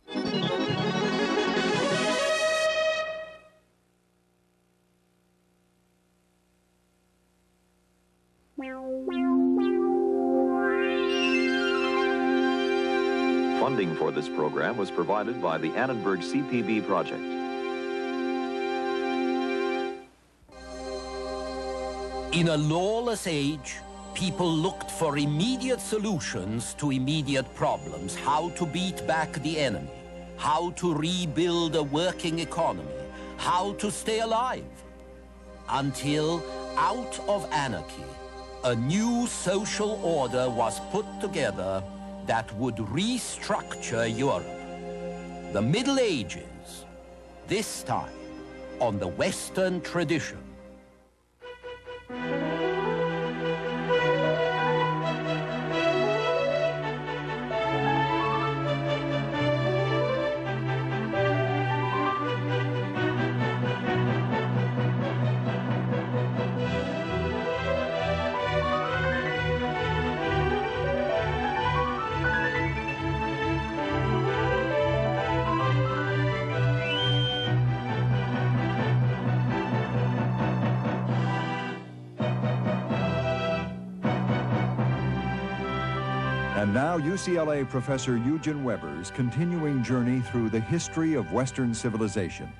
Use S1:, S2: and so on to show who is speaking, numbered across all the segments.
S1: Funding for this program was provided by the Annenberg CPB project.
S2: In a lawless age, people looked for immediate solutions to immediate problems. How to beat back the enemy, how to rebuild a working economy, how to stay alive. Until, out of anarchy, a new social order was put together that would restructure Europe. The Middle Ages, this time on the Western tradition.
S3: And now UCLA professor Eugen Weber's continuing journey through the history of Western civilization.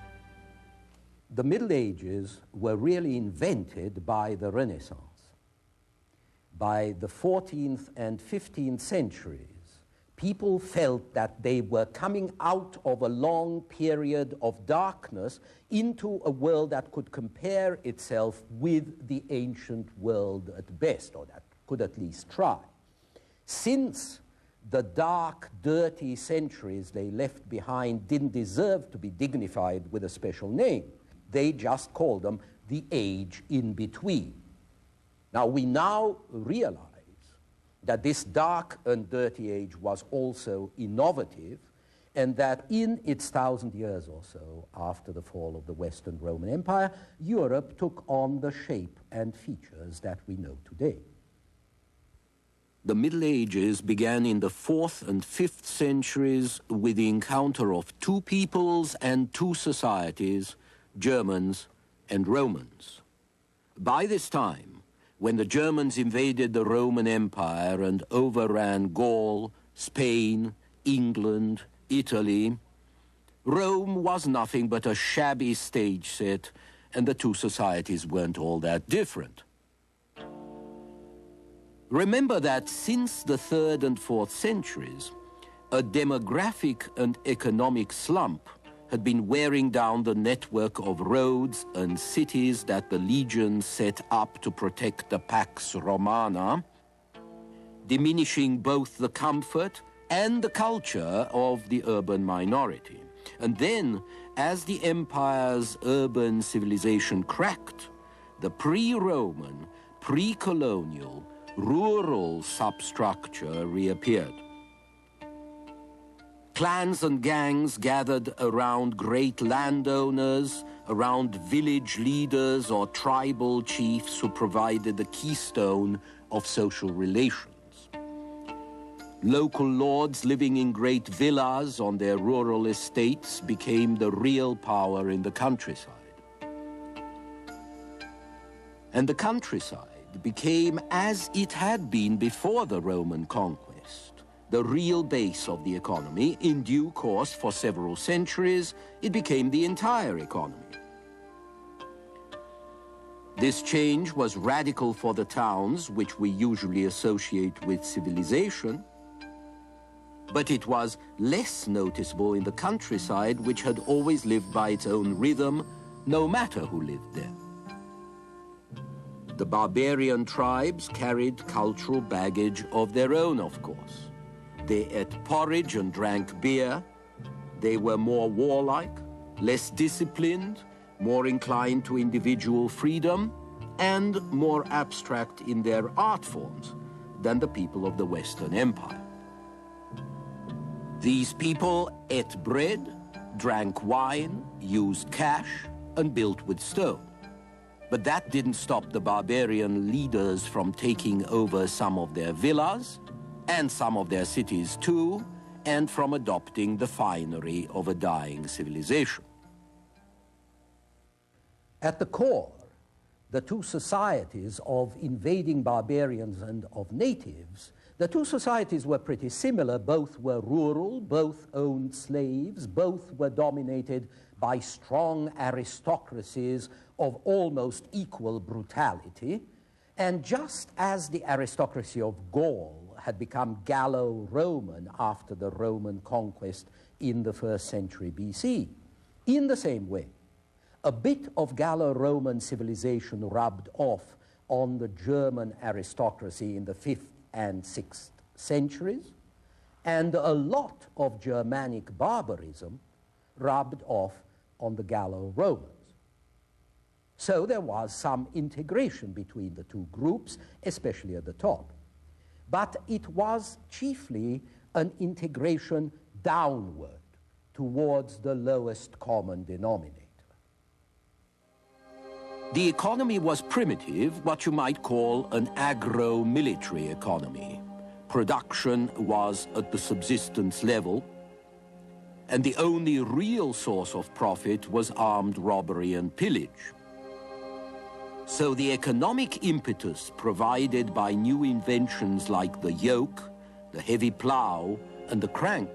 S2: The Middle Ages were really invented by the Renaissance. By the 14th and 15th centuries, people felt that they were coming out of a long period of darkness into a world that could compare itself with the ancient world at best, or that could at least try. Since the dark, dirty centuries they left behind didn't deserve to be dignified with a special name, they just called them the age in between. Now, we now realize that this dark and dirty age was also innovative, and that in its 1,000 years or so after the fall of the Western Roman Empire, Europe took on the shape and features that we know today. The Middle Ages began in the 4th and 5th centuries with the encounter of two peoples and two societies, Germans and Romans. By this time, when the Germans invaded the Roman Empire and overran Gaul, Spain, England, Italy, Rome was nothing but a shabby stage set, and the two societies weren't all that different. Remember that since the 3rd and 4th centuries, a demographic and economic slump had been wearing down the network of roads and cities that the legions set up to protect the Pax Romana, diminishing both the comfort and the culture of the urban minority. And then, as the empire's urban civilization cracked, the pre-Roman, pre-colonial, rural substructure reappeared. Clans and gangs gathered around great landowners, around village leaders or tribal chiefs who provided the keystone of social relations. Local lords living in great villas on their rural estates became the real power in the countryside. And the countryside became, as it had been before the Roman conquest, the real base of the economy. In due course, for several centuries, it became the entire economy. This change was radical for the towns, which we usually associate with civilization, but it was less noticeable in the countryside, which had always lived by its own rhythm, no matter who lived there. The barbarian tribes carried cultural baggage of their own, of course. They ate porridge and drank beer. They were more warlike, less disciplined, more inclined to individual freedom, and more abstract in their art forms than the people of the Western Empire. These people ate bread, drank wine, used cash, and built with stone. But that didn't stop the barbarian leaders from taking over some of their villas, and some of their cities too, and from adopting the finery of a dying civilization. At the core, the two societies of invading barbarians and of natives, the two societies were pretty similar. Both were rural, both owned slaves, both were dominated by strong aristocracies of almost equal brutality. And just as the aristocracy of Gaul had become Gallo-Roman after the Roman conquest in the 1st century BC, in the same way, a bit of Gallo-Roman civilization rubbed off on the German aristocracy in the 5th and 6th centuries, and a lot of Germanic barbarism rubbed off on the Gallo-Romans. So there was some integration between the two groups, especially at the top. But it was chiefly an integration downward towards the lowest common denominator. The economy was primitive, what you might call an agro-military economy. Production was at the subsistence level, and the only real source of profit was armed robbery and pillage. So the economic impetus provided by new inventions like the yoke, the heavy plow, and the crank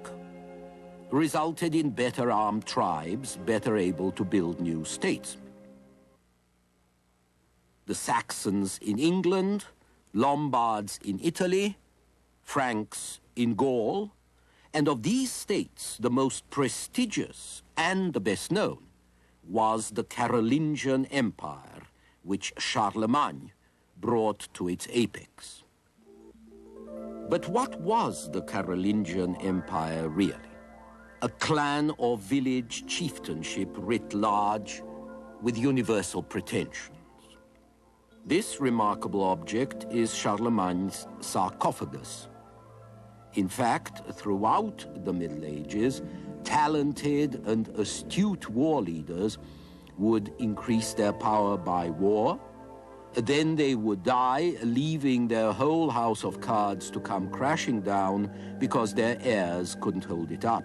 S2: resulted in better armed tribes, better able to build new states. The Saxons in England, Lombards in Italy, Franks in Gaul, and of these states, the most prestigious and the best known was the Carolingian Empire, which Charlemagne brought to its apex. But what was the Carolingian Empire really? A clan or village chieftainship writ large with universal pretensions. This remarkable object is Charlemagne's sarcophagus. In fact, throughout the Middle Ages, talented and astute war leaders would increase their power by war. Then they would die, leaving their whole house of cards to come crashing down because their heirs couldn't hold it up.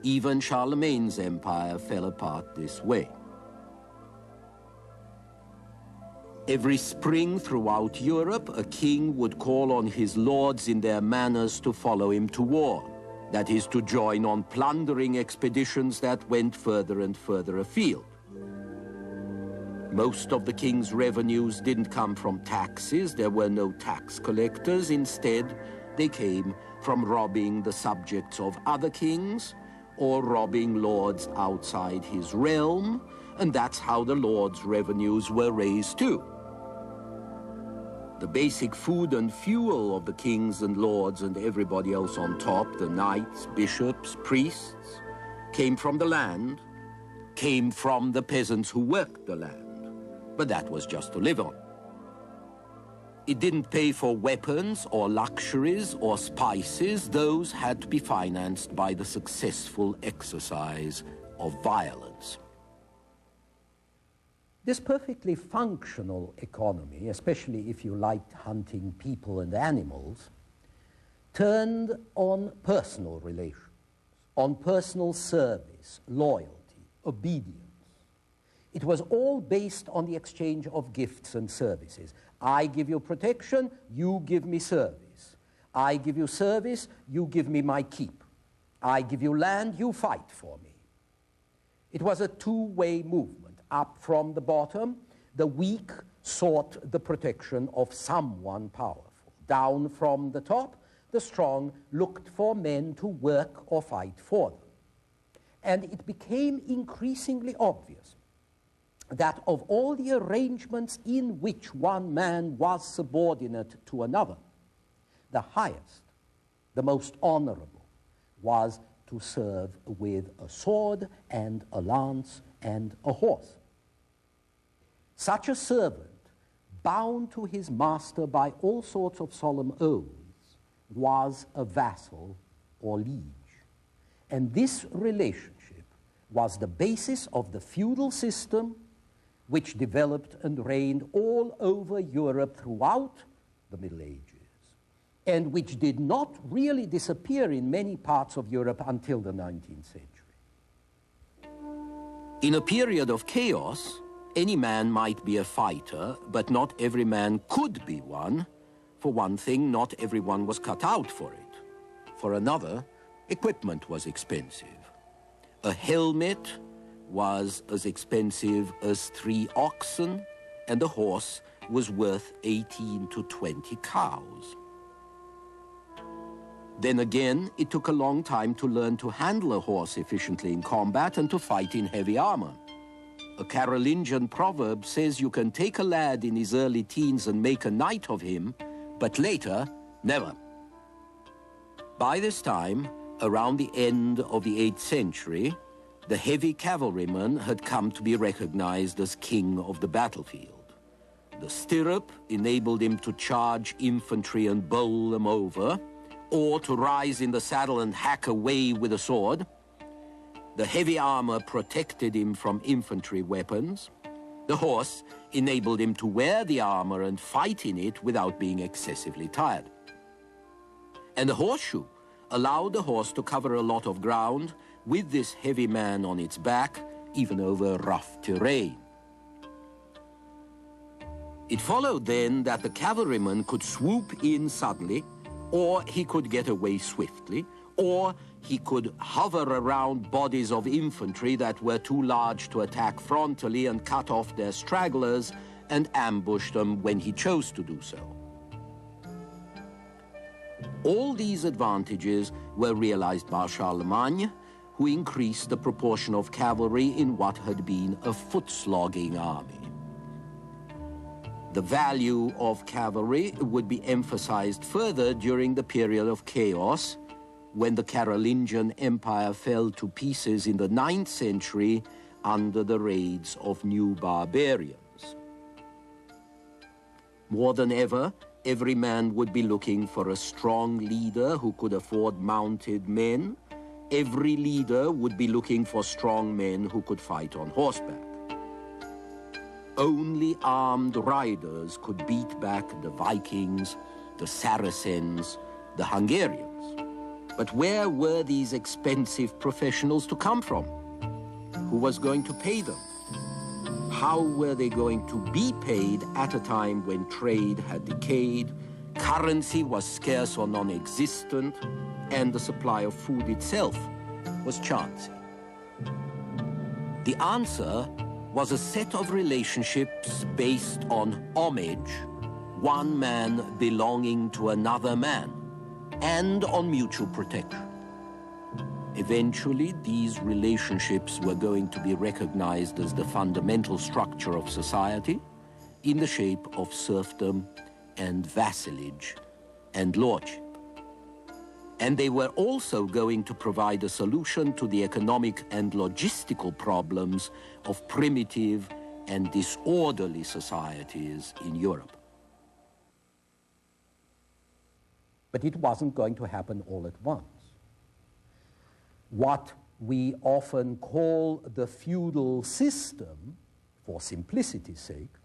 S2: Even Charlemagne's empire fell apart this way. Every spring throughout Europe, a king would call on his lords in their manors to follow him to war. That is, to join on plundering expeditions that went further and further afield. Most of the king's revenues didn't come from taxes. There were no tax collectors. Instead, they came from robbing the subjects of other kings or robbing lords outside his realm, and that's how the lords' revenues were raised too. The basic food and fuel of the kings and lords and everybody else on top, the knights, bishops, priests, came from the land, came from the peasants who worked the land. But that was just to live on. It didn't pay for weapons or luxuries or spices. Those had to be financed by the successful exercise of violence. This perfectly functional economy, especially if you liked hunting people and animals, turned on personal relations, on personal service, loyalty, obedience. It was all based on the exchange of gifts and services. I give you protection, you give me service. I give you service, you give me my keep. I give you land, you fight for me. It was a two-way movement. Up from the bottom, the weak sought the protection of someone powerful. Down from the top, the strong looked for men to work or fight for them. And it became increasingly obvious that of all the arrangements in which one man was subordinate to another, the highest, the most honorable, was to serve with a sword and a lance and a horse. Such a servant, bound to his master by all sorts of solemn oaths, was a vassal or liege. And this relationship was the basis of the feudal system which developed and reigned all over Europe throughout the Middle Ages. and which did not really disappear in many parts of Europe until the 19th century.
S4: In a period of chaos, any man might be a fighter, but not every man could be one. For one thing, not everyone was cut out for it. For another, equipment was expensive. A helmet was as expensive as 3 oxen, and a horse was worth 18 to 20 cows. Then again, it took a long time to learn to handle a horse efficiently in combat and to fight in heavy armor. A Carolingian proverb says you can take a lad in his early teens and make a knight of him, but later, never. By this time, around the end of the 8th century, the heavy cavalryman had come to be recognized as king of the battlefield. The stirrup enabled him to charge infantry and bowl them over, or to rise in the saddle and hack away with a sword. The heavy armor protected him from infantry weapons. The horse enabled him to wear the armor and fight in it without being excessively tired. And the horseshoe allowed the horse to cover a lot of ground with this heavy man on its back, even over rough terrain. It followed then that the cavalryman could swoop in suddenly, or he could get away swiftly, or he could hover around bodies of infantry that were too large to attack frontally and cut off their stragglers and ambush them when he chose to do so. All these advantages were realized by Charlemagne, who increased the proportion of cavalry in what had been a foot-slogging army. The value of cavalry would be emphasized further during the period of chaos, when the Carolingian Empire fell to pieces in the 9th century under the raids of new barbarians. More than ever, every man would be looking for a strong leader who could afford mounted men. Every leader would be looking for strong men who could fight on horseback. Only armed riders could beat back the Vikings, the Saracens, the Hungarians. But where were these expensive professionals to come from? Who was going to pay them? How were they going to be paid at a time when trade had decayed, currency was scarce or non-existent, and the supply of food itself was chancy? The answer was a set of relationships based on homage, one man belonging to another man, and on mutual protection. Eventually, these relationships were going to be recognized as the fundamental structure of society in the shape of serfdom and vassalage and lordship. And they were also going to provide a solution to the economic and logistical problems of primitive and disorderly societies in Europe.
S2: But it wasn't going to happen all at once. What we often call the feudal system, for simplicity's sake,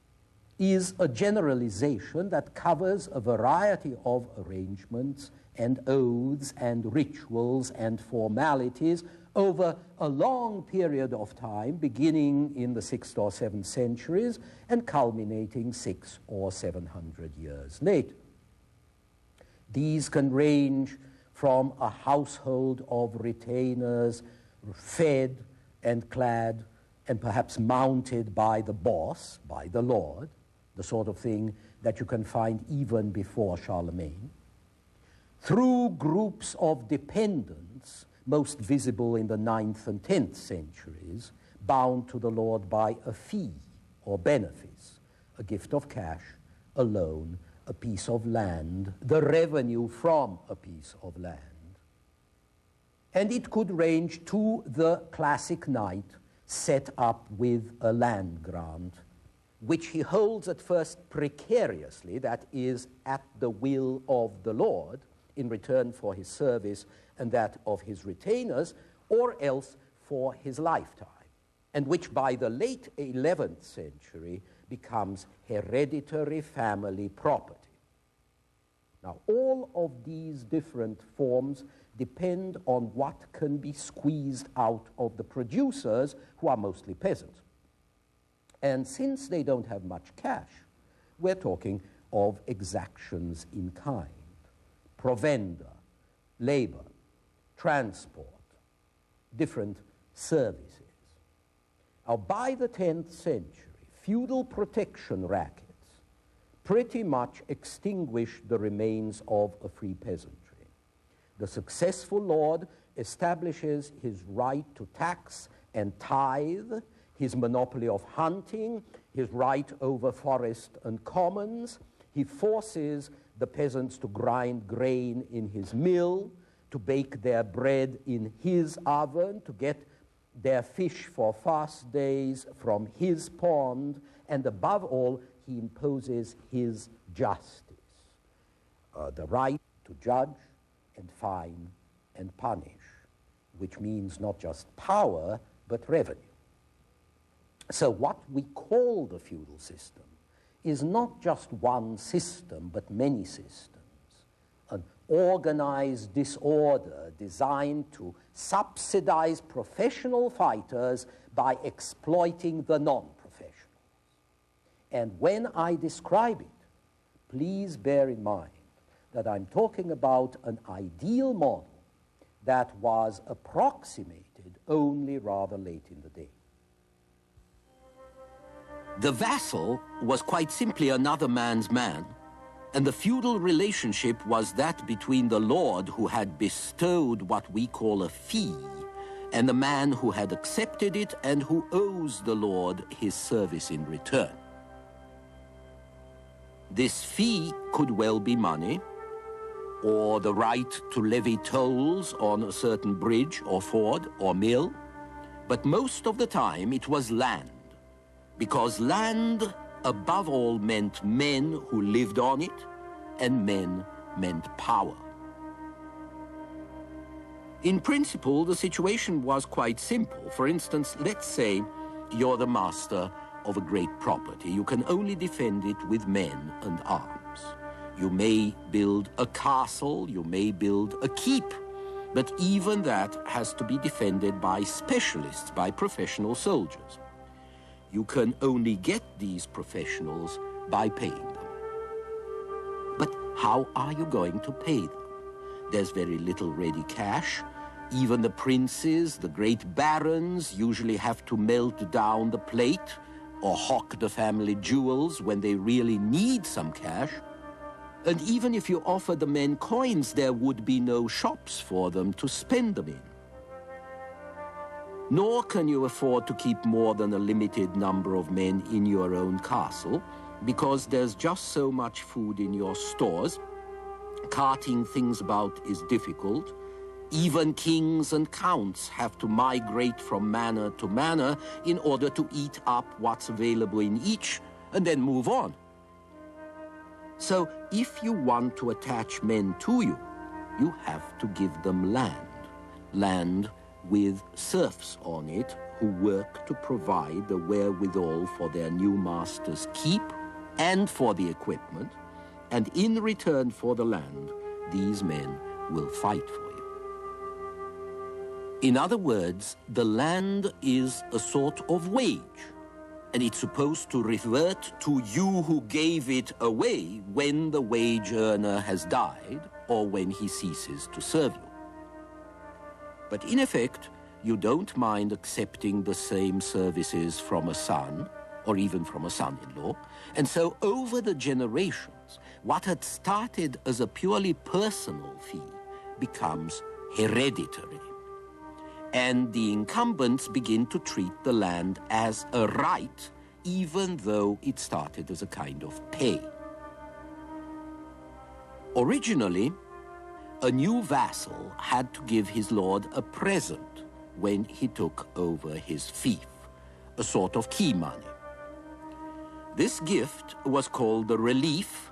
S2: is a generalization that covers a variety of arrangements and oaths and rituals and formalities over a long period of time, beginning in the 6th or 7th centuries and culminating 600 or 700 years later. These can range from a household of retainers fed and clad and perhaps mounted by the boss, by the lord, the sort of thing that you can find even before Charlemagne, through groups of dependents, most visible in the 9th and 10th centuries, bound to the lord by a fee or benefice, a gift of cash, a loan, a piece of land, the revenue from a piece of land. And it could range to the classic knight set up with a land grant, which he holds at first precariously, that is, at the will of the lord, in return for his service and that of his retainers, or else for his lifetime, and which by the late 11th century becomes hereditary family property. Now, all of these different forms depend on what can be squeezed out of the producers, who are mostly peasants. And since they don't have much cash, we're talking of exactions in kind, provender, labor, transport, different services. Now, by the 10th century, feudal protection rackets pretty much extinguished the remains of a free peasantry. The successful lord establishes his right to tax and tithe, his monopoly of hunting, his right over forest and commons. He forces the peasants to grind grain in his mill, to bake their bread in his oven, to get their fish for fast days from his pond, and above all, he imposes his justice, the right to judge and fine and punish, which means not just power, but revenue. So what we call the feudal system is not just one system, but many systems, an organized disorder designed to subsidize professional fighters by exploiting the non-professionals. And when I describe it, please bear in mind that I'm talking about an ideal model that was approximated only rather late in the day.
S4: The vassal was quite simply another man's man, and the feudal relationship was that between the lord who had bestowed what we call a fee and the man who had accepted it and who owes the lord his service in return. This fee could well be money, or the right to levy tolls on a certain bridge or ford or mill, but most of the time it was land, because land above all meant men who lived on it, and men meant power. In principle, the situation was quite simple. For instance, let's say you're the master of a great property. You can only defend it with men and arms. You may build a castle, you may build a keep, but even that has to be defended by specialists, by professional soldiers. You can only get these professionals by paying them. But how are you going to pay them? There's very little ready cash. Even the princes, the great barons, usually have to melt down the plate or hawk the family jewels when they really need some cash. And even if you offer the men coins, there would be no shops for them to spend them in. Nor can you afford to keep more than a limited number of men in your own castle, because there's just so much food in your stores. Carting things about is difficult. Even kings and counts have to migrate from manor to manor in order to eat up what's available in each and then move on. So if you want to attach men to you, you have to give them land. Land with serfs on it who work to provide the wherewithal for their new master's keep and for the equipment, and in return for the land, these men will fight for you. In other words, the land is a sort of wage, and it's supposed to revert to you who gave it away when the wage earner has died or when he ceases to serve you. But in effect, you don't mind accepting the same services from a son, or even from a son-in-law, and so over the generations, what had started as a purely personal fee becomes hereditary. And the incumbents begin to treat the land as a right, even though it started as a kind of pay. Originally, a new vassal had to give his lord a present when he took over his fief, a sort of key money. This gift was called the relief,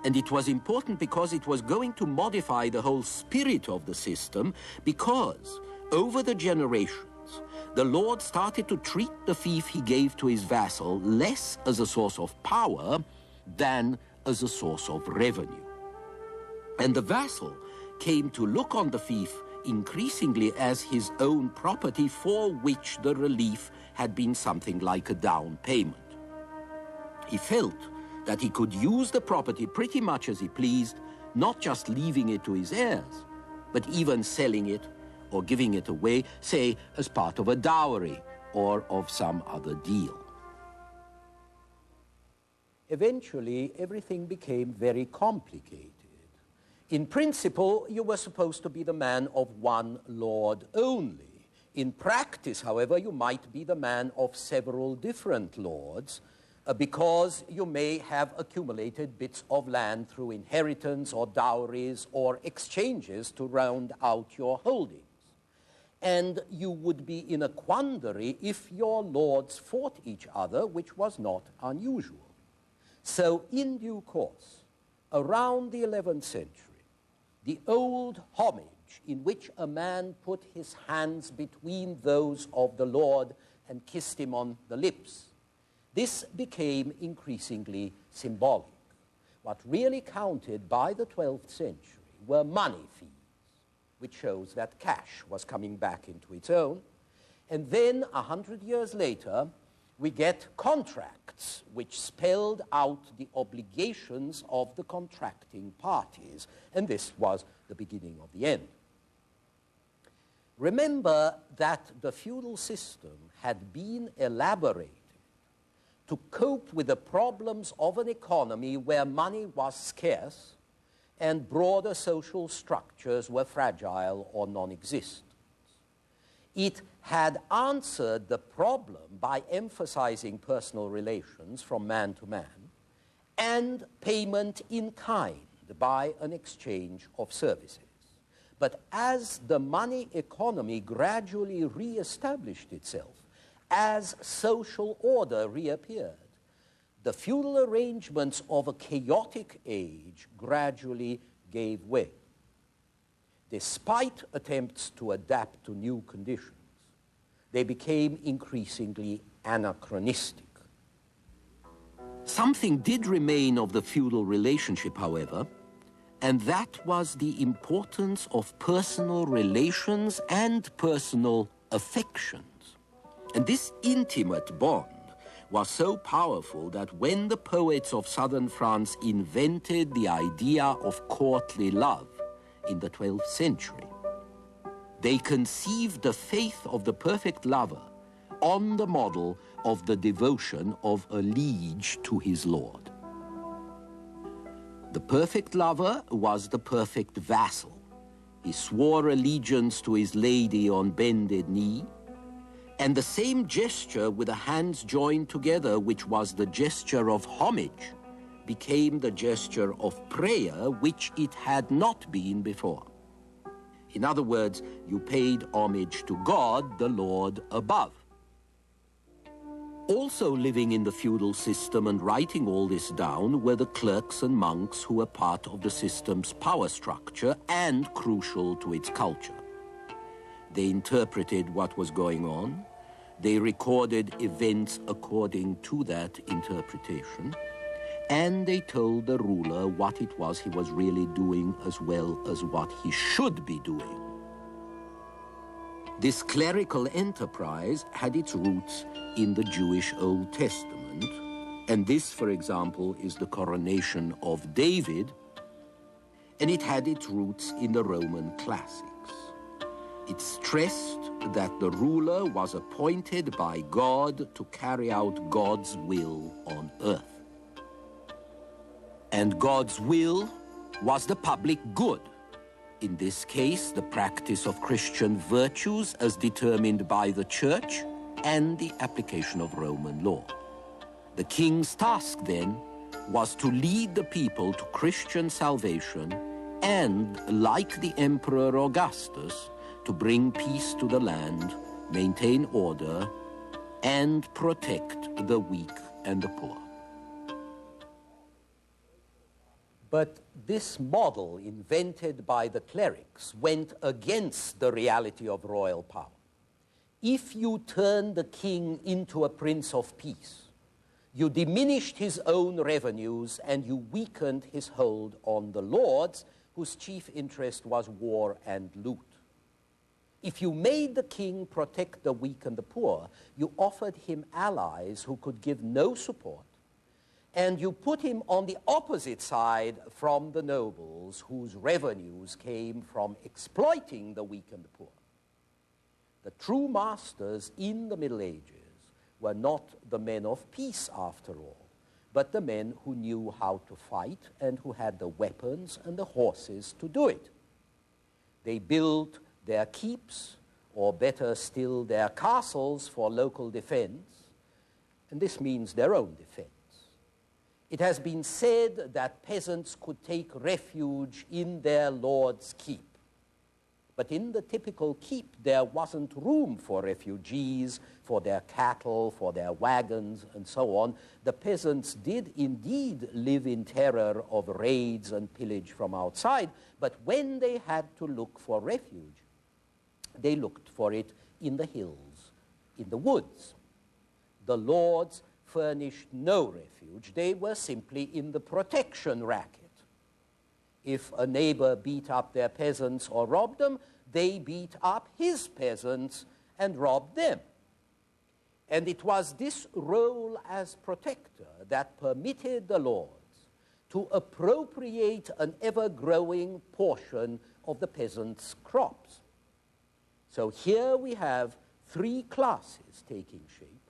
S4: and it was important because it was going to modify the whole spirit of the system, because over the generations, the lord started to treat the fief he gave to his vassal less as a source of power than as a source of revenue. And the vassal came to look on the fief increasingly as his own property, for which the relief had been something like a down payment. He felt that he could use the property pretty much as he pleased, not just leaving it to his heirs, but even selling it or giving it away, say, as part of a dowry or of some other deal.
S2: Eventually, everything became very complicated. In principle, you were supposed to be the man of one lord only. In practice, however, you might be the man of several different lords, because you may have accumulated bits of land through inheritance or dowries or exchanges to round out your holdings. And you would be in a quandary if your lords fought each other, which was not unusual. So in due course, around the 11th century, the old homage in which a man put his hands between those of the lord and kissed him on the lips, this became increasingly symbolic. What really counted by the 12th century were money fees, which shows that cash was coming back into its own. And then, 100 years later, we get contracts, which spelled out the obligations of the contracting parties. And this was the beginning of the end. Remember that the feudal system had been elaborated to cope with the problems of an economy where money was scarce and broader social structures were fragile or non-existent. It had answered the problem by emphasizing personal relations from man to man and payment in kind by an exchange of services. But as the money economy gradually re-established itself, as social order reappeared, the feudal arrangements of a chaotic age gradually gave way. Despite attempts to adapt to new conditions, they became increasingly anachronistic.
S4: Something did remain of the feudal relationship, however, and that was the importance of personal relations and personal affections. And this intimate bond was so powerful that when the poets of southern France invented the idea of courtly love in the 12th century, they conceived the faith of the perfect lover on the model of the devotion of a liege to his lord. The perfect lover was the perfect vassal. He swore allegiance to his lady on bended knee, and the same gesture with the hands joined together, which was the gesture of homage, became the gesture of prayer, which it had not been before. In other words, you paid homage to God, the Lord above. Also living in the feudal system and writing all this down were the clerks and monks who were part of the system's power structure and crucial to its culture. They interpreted what was going on. They recorded events according to that interpretation. And they told the ruler what it was he was really doing as well as what he should be doing. This clerical enterprise had its roots in the Jewish Old Testament, and this, for example, is the coronation of David, and it had its roots in the Roman classics. It stressed that the ruler was appointed by God to carry out God's will on earth. And God's will was the public good. In this case, the practice of Christian virtues as determined by the Church and the application of Roman law. The king's task, then, was to lead the people to Christian salvation and, like the Emperor Augustus, to bring peace to the land, maintain order, and protect the weak and the poor.
S2: But this model invented by the clerics went against the reality of royal power. If you turned the king into a prince of peace, you diminished his own revenues and you weakened his hold on the lords, whose chief interest was war and loot. If you made the king protect the weak and the poor, you offered him allies who could give no support, and you put him on the opposite side from the nobles whose revenues came from exploiting the weak and the poor. The true masters in the Middle Ages were not the men of peace after all, but the men who knew how to fight and who had the weapons and the horses to do it. They built their keeps, or better still, their castles for local defense, and this means their own defense. It has been said that peasants could take refuge in their lord's keep. But in the typical keep, there wasn't room for refugees, for their cattle, for their wagons, and so on. The peasants did indeed live in terror of raids and pillage from outside, but when they had to look for refuge, they looked for it in the hills, in the woods. The lords furnished no refuge. They were simply in the protection racket. If a neighbor beat up their peasants or robbed them, they beat up his peasants and robbed them. And it was this role as protector that permitted the lords to appropriate an ever-growing portion of the peasants' crops. So here we have three classes taking shape,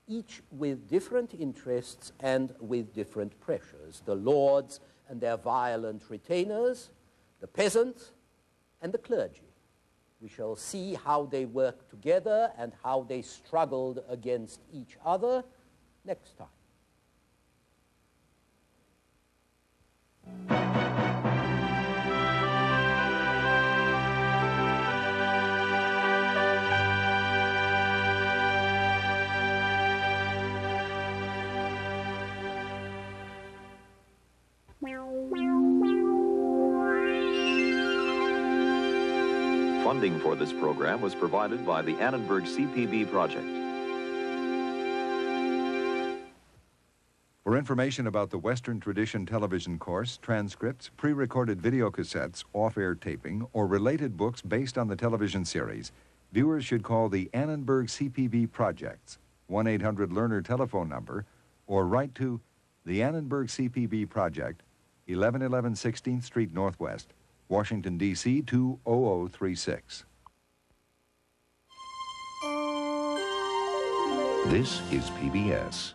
S2: each with different interests and with different pressures: the lords and their violent retainers, the peasants, and the clergy. We shall see how they worked together and how they struggled against each other next time.
S1: Funding for this program was provided by the Annenberg CPB project.
S3: For information about the Western Tradition television course, transcripts, pre-recorded video cassettes, off-air taping, or related books based on the television series, viewers should call the Annenberg CPB Projects 1-800-LEARNER telephone number, or write to the Annenberg CPB Project, 1111 16th Street Northwest, Washington, D.C. 20036.
S5: This is PBS.